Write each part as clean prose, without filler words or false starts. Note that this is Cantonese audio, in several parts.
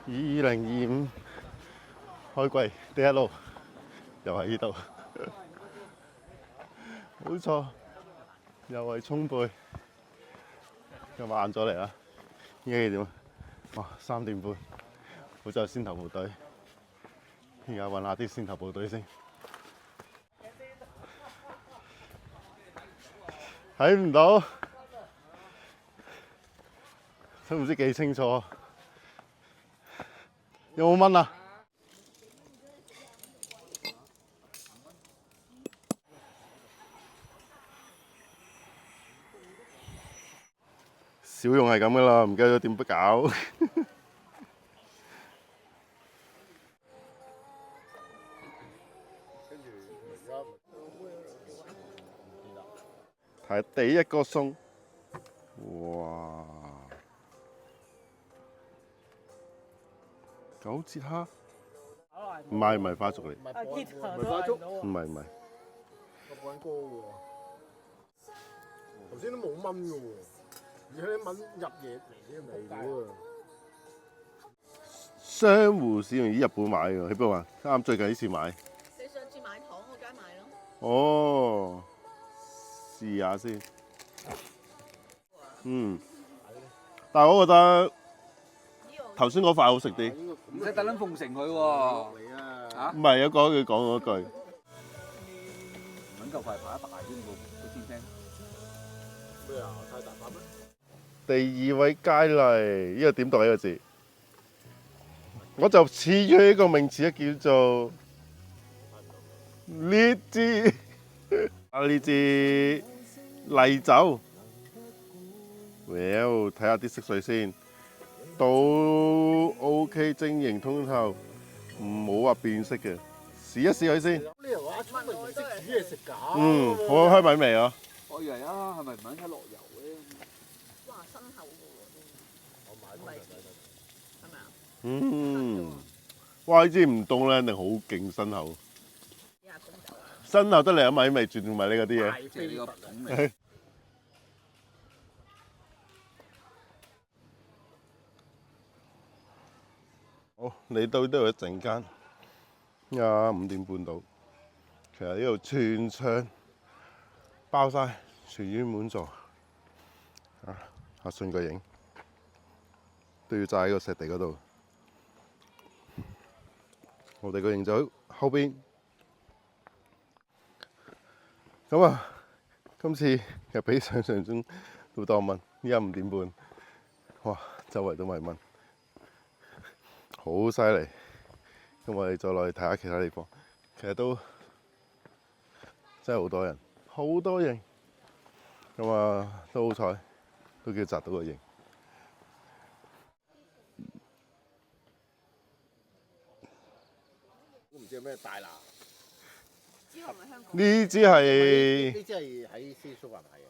2025開季第一路又喺呢度，冇錯，又係衝背，今日晏咗嚟啦。依家幾點啊？哇，3點半，好在先頭部隊，而家揾下啲先頭部隊先。睇唔到，都唔知幾清楚。有冇蚊啊？小用係咁噶啦，唔記得咗點不搞。睇第一個餸，哇！9節蝦，唔係花竹嚟，唔係花竹，唔係。個保安哥喎，頭先都冇蚊嘅喎，而且啲蚊入嘢嚟啲嚟嘅喎。珊瑚市用於日本買嘅，喺邊度買？啱最近呢次買。你上次買糖嗰間買咯。哦，試下先。但係我覺得頭先嗰塊好食啲。唔使特登奉承佢喎。唔係有講佢講嗰句。揾嚿塊扒大啲個先聽。咩啊？太大塊咩？第2位佳麗，呢個點讀呢個字？我就賜予呢個名詞叫做呢支呢支麗酒。睇下啲色水先，都 OK， 晶瑩通透，唔好話變色嘅，試一試佢先。呢又話出嚟唔識煮嘢食㗎。好開米味啊！我以為啊，係咪唔肯睇落油咧？哇，身厚嘅喎，我買都係咪啊？哇！呢支唔凍咧，一定好勁身厚。身厚得嚟有米味，絕對唔係呢嗰啲嘢。即係呢個桶味。好，嚟到呢度一陣間，而家5點半到。其實呢度全場包晒，全院滿座。阿信個影都要揸喺個石地嗰度。我哋個營就喺後邊。咁啊，今次又比想象中都多蚊。而家5點半，哇！周圍都係蚊。好犀利，咁我哋再落去睇下其他地方，其實都真係好多人，好多營，咁啊都好彩，都叫摘到個營。都唔知係咩大拿。呢支係呢支係喺斯蘇雲買嘅，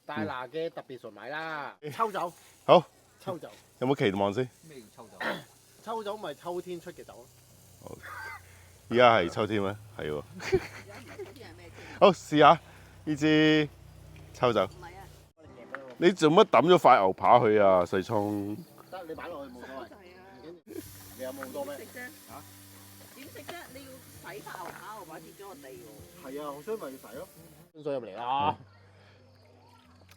大拿嘅特別純米啦。抽酒，好，抽酒，有冇期望先？咩叫抽走？抽酒咪秋天出嘅酒咯。而家係秋天咩？係喎。好，試下呢支抽酒。你做乜抌咗塊牛扒去啊？細葱。得你擺落去冇所謂。唔緊要。你有冇好多咩？點食啫？你要洗塊牛扒，牛扒跌咗落地喎。係啊，所以咪要洗咯。水入嚟啦！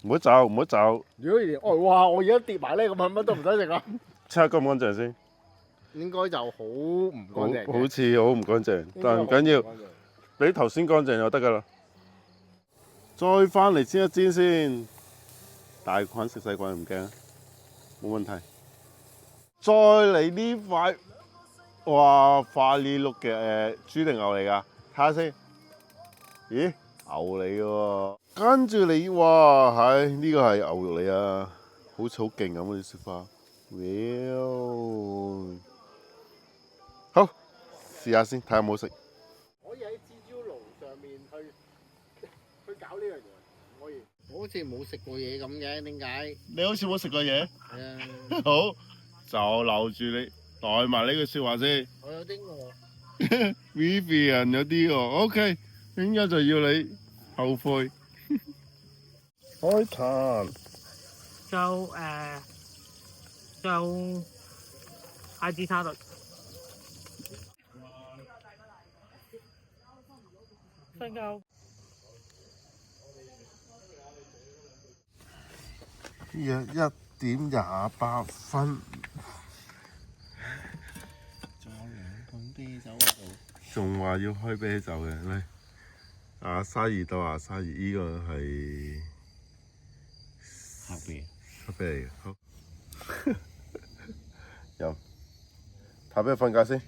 唔好走，唔好走。如果哇，我而家跌埋咧，咁乜都唔使食啦。擦乾唔乾淨先？應該就好唔乾淨嘅。好似好唔乾淨，但係唔緊要，比頭先乾淨就得㗎啦。再翻嚟煎一煎先，大菌食細菌唔驚，冇問題。再嚟呢塊，哇！花呢碌嘅豬定牛嚟㗎？睇下先。咦，牛嚟嘅喎。跟住你，哇！係呢個係牛肉嚟啊，好似好勁咁啲雪花。好，試下先，睇下有冇食。可以喺蜘蛛爐上面去搞呢樣嘢，可以。我好似冇食過嘢咁嘅，點解？你好似冇食過嘢？係啊。好，就留住你，代埋呢句説話先。我有啲餓。Vivian 有啲喎，OK，應該就要你後悔。開壇。就泰式沙律。瞓覺。約1:28。仲有2罐啤酒喺度。仲話要開啤酒嘅，嚟阿沙爾到阿沙爾，依個係黑啤。黑啤嚟嘅，好飲。拍俾佢瞓覺先。